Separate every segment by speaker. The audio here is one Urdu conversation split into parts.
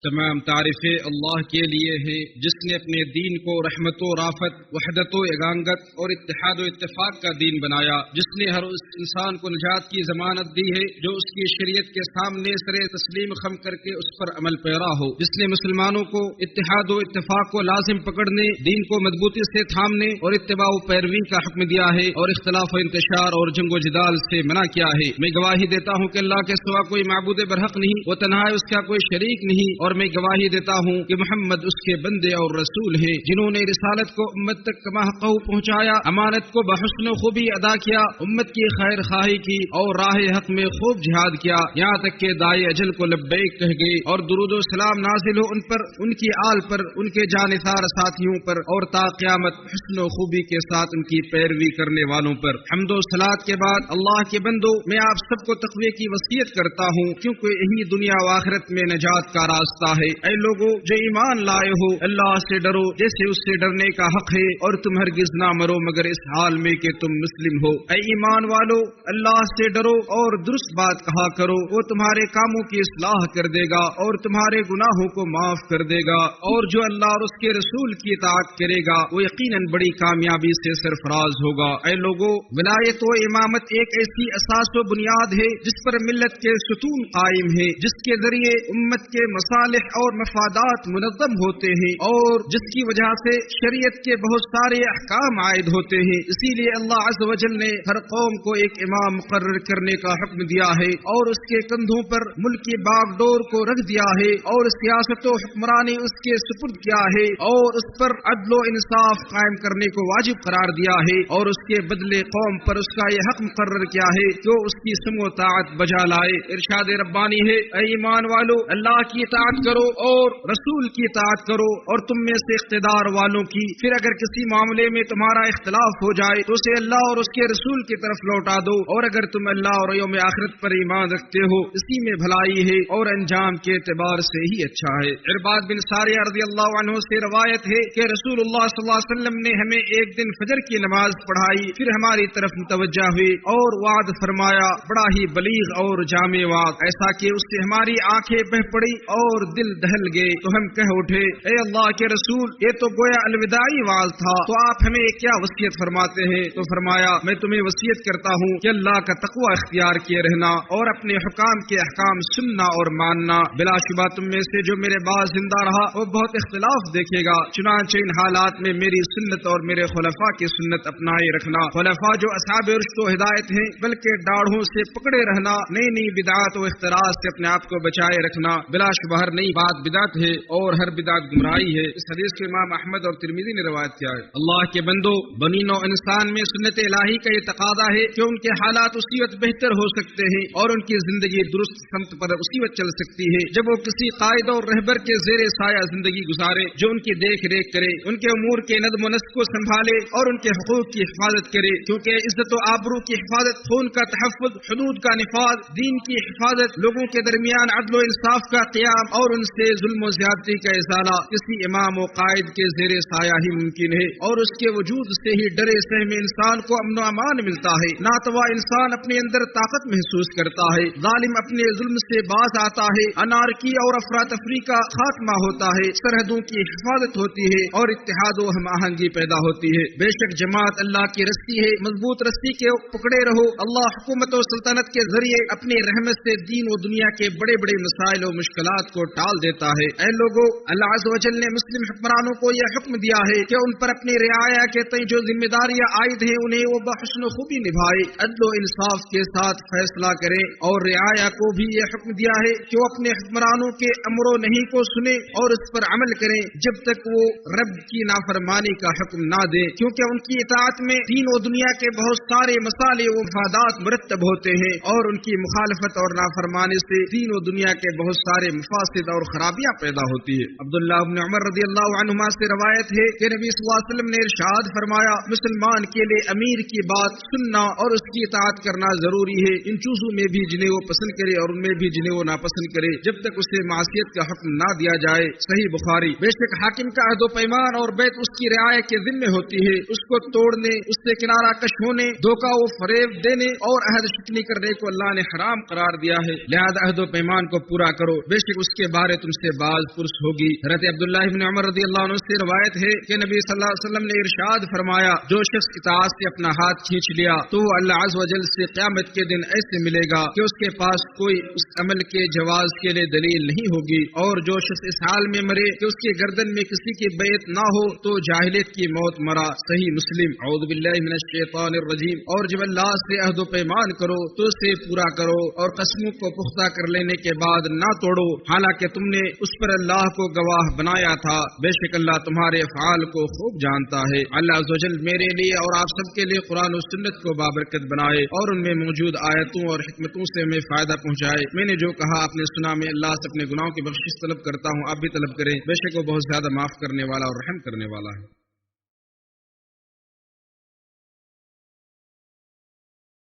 Speaker 1: تمام تعریفیں اللہ کے لیے ہیں جس نے اپنے دین کو رحمت و رافت، وحدت و یگانگت اور اتحاد و اتفاق کا دین بنایا، جس نے ہر اس انسان کو نجات کی ضمانت دی ہے جو اس کی شریعت کے سامنے سر تسلیم خم کر کے اس پر عمل پیرا ہو، جس نے مسلمانوں کو اتحاد و اتفاق کو لازم پکڑنے، دین کو مضبوطی سے تھامنے اور اتباع و پیروی کا حکم دیا ہے اور اختلاف و انتشار اور جنگ و جدال سے منع کیا ہے۔ میں گواہی دیتا ہوں کہ اللہ کے سوا کوئی معبود برحق نہیں، وہ تنہا ہے، اس کا کوئی شریک نہیں، اور میں گواہی دیتا ہوں کہ محمد اس کے بندے اور رسول ہیں جنہوں نے رسالت کو امت تک کما حقہ پہنچایا، امانت کو بحسن و خوبی ادا کیا، امت کی خیر خواہی کی اور راہ حق میں خوب جہاد کیا، یہاں تک کہ داعی اجل کو لبیک کہہ گئے، اور درود و سلام نازل ہو ان پر، ان کی آل پر، ان کے جانثار ساتھیوں پر، اور تا قیامت حسن و خوبی کے ساتھ ان کی پیروی کرنے والوں پر۔ حمد و صلات کے بعد اللہ کے بندو، میں آپ سب کو تقوی کی وصیت کرتا ہوں کیونکہ یہی دنیا و آخرت میں نجات کا راستہ ہے۔ اے لوگو جو ایمان لائے ہو، اللہ سے ڈرو جیسے اس سے ڈرنے کا حق ہے، اور تم ہرگز نہ مرو مگر اس حال میں کہ تم مسلم ہو۔ اے ایمان والو، اللہ سے ڈرو اور درست بات کہا کرو، وہ تمہارے کاموں کی اصلاح کر دے گا اور تمہارے گناہوں کو معاف کر دے گا، اور جو اللہ اور اس کے رسول کی اطاعت کرے گا وہ یقیناً بڑی کامیابی سے سرفراز ہوگا۔ اے لوگو، ولایت و امامت ایک ایسی اساس و بنیاد ہے جس پر ملت کے ستون قائم ہے، جس کے ذریعے امت کے مصالح اور مفادات منظم ہوتے ہیں اور جس کی وجہ سے شریعت کے بہت سارے احکام عائد ہوتے ہیں۔ اسی لیے اللہ عز و جل نے ہر قوم کو ایک امام مقرر کرنے کا حکم دیا ہے اور اس کے کندھوں پر ملک کی باغ ڈور کو رکھ دیا ہے اور سیاست و حکمرانی اس کے سپرد کیا ہے اور اس پر عدل و انصاف قائم کرنے کو واجب قرار دیا ہے اور اس کے بدلے قوم پر اس کا یہ حق مقرر کیا ہے کہ وہ اس کی سمع و طاعت بجا لائے۔ ارشاد ربانی ہے، اے ایمان والو، اللہ کی اطاعت کرو اور رسول کی اطاعت کرو اور تم میں سے اقتدار والوں کی، پھر اگر کسی معاملے میں تمہارا اختلاف ہو جائے تو اسے اللہ اور اس کے رسول کی طرف لوٹا دو، اور اگر تم اللہ اور یوم آخرت پر ایمان رکھتے ہو اسی میں بھلائی ہے اور انجام کے اعتبار سے ہی اچھا ہے۔ عرباد بن ساریہ رضی اللہ عنہ سے روایت ہے کہ رسول اللہ صلی اللہ علیہ وسلم نے ہمیں ایک دن فجر کی نماز پڑھائی، پھر ہماری طرف متوجہ ہوئے اور وعد فرمایا، بڑا ہی بلیغ اور جامع وعد، ایسا کہ اس سے ہماری آنکھیں بہہ پڑی اور دل دہل گئے، تو ہم کہہ اٹھے، اے اللہ کے رسول، یہ تو گویا الوداعی وعظ تھا، تو آپ ہمیں کیا وصیت فرماتے ہیں؟ تو فرمایا، میں تمہیں وصیت کرتا ہوں کہ اللہ کا تقوی اختیار کیے رہنا اور اپنے حکام کے احکام سننا اور ماننا، بلا شبہ تم میں سے جو میرے بعد زندہ رہا وہ بہت اختلاف دیکھے گا، چنانچہ ان حالات میں میری سنت اور میرے خلفاء کی سنت اپنائے رکھنا، خلفاء جو اصحاب رشد و ہدایت ہیں، بلکہ ڈاڑھوں سے پکڑے رہنا، نئی نئی بدعات و اختراعات سے اپنے آپ کو بچائے رکھنا، بلا شبہ ہر نئی بات بدعت ہے اور ہر بدعت گمراہی ہے۔ اس حدیث کو امام احمد اور ترمذی نے روایت کیا ہے۔ اللہ کے بندو، بنی نوع انسان میں سنت الہی کا یہ تقاضا ہے کہ ان کے حالات اسی وقت بہتر ہو سکتے ہیں اور ان کی زندگی درست سمت پر اسی وقت چل سکتی ہے جب وہ کسی قائد اور رہبر کے زیر سایہ زندگی گزارے جو ان کی دیکھ ریکھ کرے، ان کے امور کے نظم و نسق کو سنبھالے اور ان کے حقوق کی حفاظت کرے، کیونکہ عزت و آبرو کی حفاظت، خون کا تحفظ، حدود کا نفاذ، دین کی حفاظت، لوگوں کے درمیان عدل و انصاف کا قیام اور ان سے ظلم و زیادتی کا ازالہ کسی امام و قائد کے زیر سایہ ہی ممکن ہے، اور اس کے وجود سے ہی ڈرے سہمے انسان کو امن و امان ملتا ہے، ناتوا انسان اپنے اندر طاقت محسوس کرتا ہے، ظالم اپنے ظلم سے باز آتا ہے، انارکی اور افراتفری کا خاتمہ ہوتا ہے، سرحدوں کی حفاظت ہوتی ہے اور اتحاد و ہم آہنگی پیدا ہوتی ہے۔ بے شک جماعت اللہ کی رسی ہے، مضبوط رسی کے پکڑے رہو۔ اللہ حکومت و سلطنت کے ذریعے اپنی رحمت سے دین و دنیا کے بڑے بڑے مسائل و مشکلات کو ٹال دیتا ہے۔ اے لوگو، اللہ عز و جل نے مسلم حکمرانوں کو یہ حکم دیا ہے کہ ان پر اپنی رعایا کے تئیں جو ذمہ داریاں عائد ہیں انہیں وہ بحسن و خوبی نبھائے، عدل و انصاف کے ساتھ فیصلہ کریں، اور رعایا کو بھی یہ حکم دیا ہے کہ وہ اپنے حکمرانوں کے امر و نہی کو سنیں اور اس پر عمل کریں جب تک وہ رب کی نافرمانی کا حکم نہ دیں، کیونکہ ان کی اطاعت میں دین و دنیا کے بہت سارے مصالح و مفادات مرتب ہوتے ہیں اور ان کی مخالفت اور نافرمانی سے دین و دنیا کے بہت سارے مفاسد اور خرابیاں پیدا ہوتی ہے۔ عبداللہ بن عمر رضی اللہ عنہما سے روایت ہے کہ نبی صلی اللہ علیہ وسلم نے ارشاد فرمایا، مسلمان کے لیے امیر کی بات سننا اور اس کی اطاعت کرنا ضروری ہے، ان چیزوں میں بھی جنہیں وہ پسند کرے اور ان میں بھی جنہیں وہ ناپسند کرے، جب تک اسے معصیت کا حکم نہ دیا جائے۔ صحیح بخاری۔ بے شک حاکم کا عہد و پیمان اور بیت اس کی رعایا کے ذمہ ہوتی ہے، اس کو توڑنے، اس سے کنارہ کش ہونے، دھوکہ و فریب دینے اور عہد شکنی کرنے کو اللہ نے حرام قرار دیا ہے، لہذا عہد و پیمان کو پورا کرو، بے شک اس کے کے بارے تم سے باز پرس ہوگی۔ حضرت عبداللہ بن عمر رضی اللہ عنہ سے روایت ہے کہ نبی صلی اللہ علیہ وسلم نے ارشاد فرمایا، جو شخص اطاعت سے اپنا ہاتھ کھینچ لیا تو وہ اللہ عز و جل سے قیامت کے دن ایسے ملے گا کہ اس کے پاس کوئی اس عمل کے جواز کے لیے دلیل نہیں ہوگی، اور جو شخص اس حال میں مرے کہ اس کے گردن میں کسی کی بیعت نہ ہو تو جاہلیت کی موت مرا۔ صحیح مسلم۔ اعوذ باللہ من الشیطان الرجیم۔ اور جب اللہ سے عہد و پیمان کرو تو اسے پورا کرو، اور قسموں کو پختہ کر لینے کے بعد نہ توڑو، حالانکہ تم نے اس پر اللہ کو گواہ بنایا تھا، بے شک اللہ تمہارے افعال کو خوب جانتا ہے۔ اللہ عز و جل میرے لیے اور آپ سب کے لیے قرآن و سنت کو بابرکت بنائے اور ان میں موجود آیتوں اور حکمتوں سے ہمیں فائدہ پہنچائے۔ میں نے جو کہا آپ نے سنا، میں اللہ سے اپنے گناہوں کی بخشش طلب کرتا ہوں، آپ بھی طلب کریں، بے شک وہ بہت زیادہ معاف کرنے والا اور رحم کرنے والا ہے۔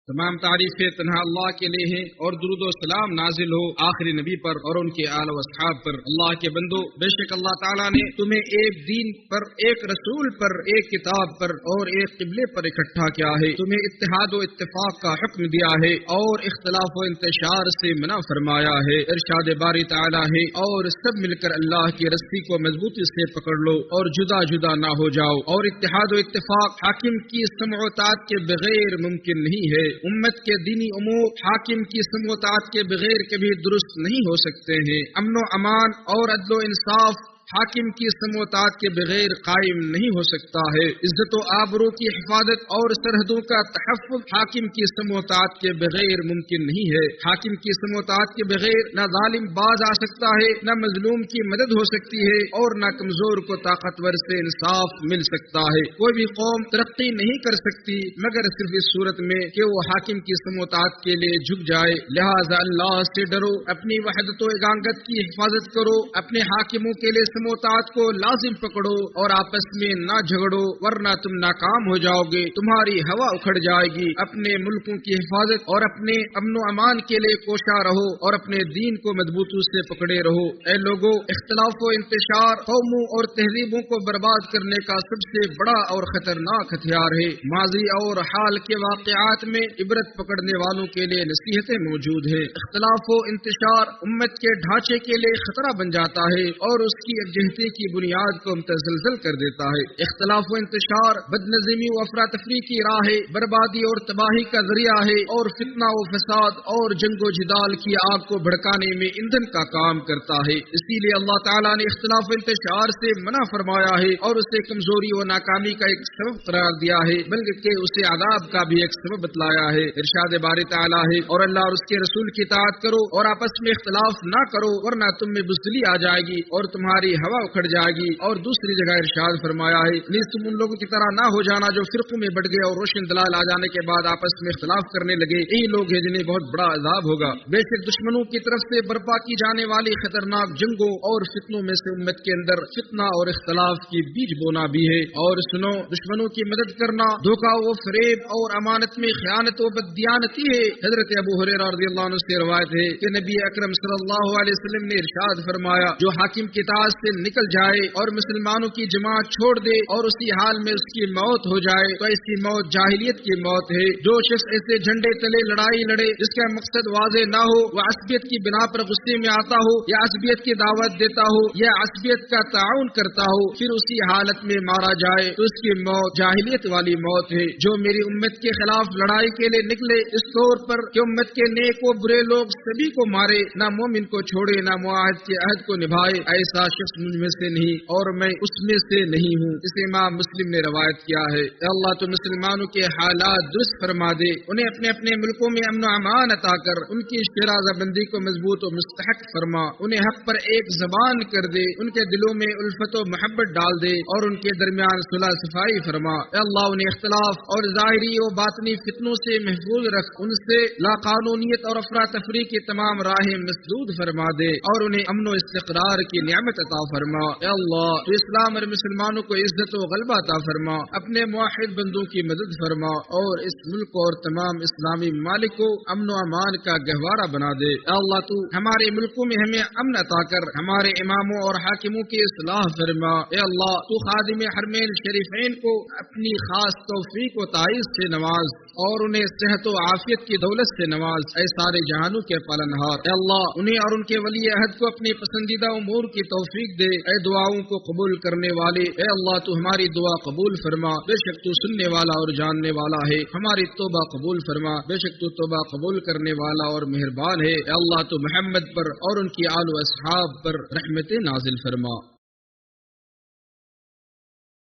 Speaker 1: تمام تعریفیں تنہا اللہ کے لیے ہیں، اور درود و سلام نازل ہو آخری نبی پر اور ان کے آل و اصحاب پر۔ اللہ کے بندو، بے شک اللہ تعالیٰ نے تمہیں ایک دین پر، ایک رسول پر، ایک کتاب پر اور ایک قبلے پر اکٹھا کیا ہے، تمہیں اتحاد و اتفاق کا حکم دیا ہے اور اختلاف و انتشار سے منع فرمایا ہے۔ ارشاد باری تعالیٰ ہے، اور سب مل کر اللہ کی رسی کو مضبوطی سے پکڑ لو اور جدا جدا نہ ہو جاؤ۔ اور اتحاد و اتفاق حاکم کی سمع و طاعت کے بغیر ممکن نہیں ہے۔ امت کے دینی امور حاکم کی سمع و طاعت کے بغیر کبھی درست نہیں ہو سکتے ہیں۔ امن و امان اور عدل و انصاف حاکم کی سمع و طاعت کے بغیر قائم نہیں ہو سکتا ہے۔ عزت و آبرو کی حفاظت اور سرحدوں کا تحفظ حاکم کی سمع و طاعت کے بغیر ممکن نہیں ہے۔ حاکم کی سمع و طاعت کے بغیر نہ ظالم باز آ سکتا ہے، نہ مظلوم کی مدد ہو سکتی ہے، اور نہ کمزور کو طاقتور سے انصاف مل سکتا ہے۔ کوئی بھی قوم ترقی نہیں کر سکتی مگر صرف اس صورت میں کہ وہ حاکم کی سمع و طاعت کے لیے جھک جائے۔ لہذا اللہ سے ڈرو، اپنی وحدت و اگانگت کی حفاظت کرو، اپنے حاکموں کے لیے سمع و طاعت کو لازم پکڑو اور آپس میں نہ جھگڑو، ورنہ تم ناکام ہو جاؤ گے، تمہاری ہوا اکھڑ جائے گی۔ اپنے ملکوں کی حفاظت اور اپنے امن و امان کے لیے کوشاں رہو اور اپنے دین کو مضبوطی سے پکڑے رہو۔ اے لوگو، اختلاف و انتشار قوموں اور تہذیبوں کو برباد کرنے کا سب سے بڑا اور خطرناک ہتھیار ہے۔ ماضی اور حال کے واقعات میں عبرت پکڑنے والوں کے لیے نصیحتیں موجود ہیں۔ اختلاف و انتشار امت کے ڈھانچے کے لیے خطرہ بن جاتا ہے اور اس کی یکجہتی کی بنیاد کو متزلزل کر دیتا ہے۔ اختلاف و انتشار بدنظیمی و افراتفری کی راہ ہے، بربادی اور تباہی کا ذریعہ ہے، اور فتنہ و فساد اور جنگ و جدال کی آگ کو بھڑکانے میں ایندھن کا کام کرتا ہے۔ اسی لیے اللہ تعالیٰ نے اختلاف و انتشار سے منع فرمایا ہے اور اسے کمزوری و ناکامی کا ایک سبب قرار دیا ہے، بلکہ اسے عذاب کا بھی ایک سبب بتلایا ہے۔ ارشاد باری تعالیٰ ہے، اور اللہ اور اس کے رسول کی اطاعت کرو اور آپس میں اختلاف نہ کرو، ورنہ تم میں بزدلی آ جائے گی اور تمہاری ہوا اکھڑ جائے گی۔ اور دوسری جگہ ارشاد فرمایا ہے، نیز تم ان لوگوں کی طرح نہ ہو جانا جو فرقوں میں بٹ گئے اور روشن دلائل آ جانے کے بعد آپس میں اختلاف کرنے لگے، یہی لوگ ہیں جنہیں بہت بڑا عذاب ہوگا۔ بے شک دشمنوں کی طرف سے برپا کی جانے والی خطرناک جنگوں اور فتنوں میں سے امت کے اندر فتنہ اور اختلاف کی بیج بونا بھی ہے۔ اور سنو، دشمنوں کی مدد کرنا دھوکہ و فریب اور امانت میں خیانت و بددیانتی ہے۔ حضرت ابو ہریرہ رضی اللہ عنہ سے روایت ہے کہ نبی اکرم صلی اللہ علیہ وسلم نے ارشاد فرمایا، جو حاکم کی اطاعت سے نکل جائے اور مسلمانوں کی جماعت چھوڑ دے اور اسی حال میں اس کی موت ہو جائے تو ایسی موت جاہلیت کی موت ہے۔ جو شخص ایسے جھنڈے تلے لڑائی لڑے جس کا مقصد واضح نہ ہو، وہ عصبیت کی بنا پر غصے میں آتا ہو یا عصبیت کی دعوت دیتا ہو یا عصبیت کا تعاون کرتا ہو، پھر اسی حالت میں مارا جائے تو اس کی موت جاہلیت والی موت ہے۔ جو میری امت کے خلاف لڑائی کے لیے نکلے اس طور پر کہ امت کے نیک و برے لوگ سبھی کو مارے، نہ مومن کو چھوڑے نہ معاہد کے عہد کو نبھائے، ایسا شخص مجھ میں سے نہیں اور میں اس میں سے نہیں ہوں۔ اسے امام مسلم نے روایت کیا ہے۔ اے اللہ تو مسلمانوں کے حالات درست فرما دے، انہیں اپنے اپنے ملکوں میں امن و امان عطا کر، ان کی شرازہ بندی کو مضبوط و مستحق فرما، انہیں حق پر ایک زبان کر دے، ان کے دلوں میں الفت و محبت ڈال دے اور ان کے درمیان صلح صفائی فرما۔ اے اللہ انہیں اختلاف اور ظاہری و باطنی فتنوں سے محفوظ رکھ، ان سے لا قانونیت اور افراتفری کی تمام راہیں مسدود فرما دے اور انہیں امن و استقرار کی نعمت عطا عطا فرما۔ اے اللہ تو اسلام اور مسلمانوں کو عزت و غلبہ عطا فرما، اپنے موحد بندوں کی مدد فرما اور اس ملک اور تمام اسلامی ممالک کو امن و امان کا گہوارہ بنا دے۔ اے اللہ تو ہمارے ملکوں میں ہمیں امن عطا کر، ہمارے اماموں اور حاکموں کی اصلاح فرما۔ اے اللہ تو خادم حرمین شریفین کو اپنی خاص توفیق و تائید سے نواز اور انہیں صحت و عافیت کی دولت سے نواز، اے سارے جہانوں کے پالنہار۔ اے اللہ انہیں اور ان کے ولی عہد کو اپنی پسندیدہ امور کی توفیق دے، اے دعاؤں کو قبول کرنے والے۔ اے اللہ تو ہماری دعا قبول فرما، بے شک تو سننے والا اور جاننے والا ہے، ہماری توبہ قبول فرما، بے شک تو توبہ قبول کرنے والا اور مہربان ہے۔ اے اللہ تو محمد پر اور ان کی آل و اصحاب پر رحمت نازل فرما۔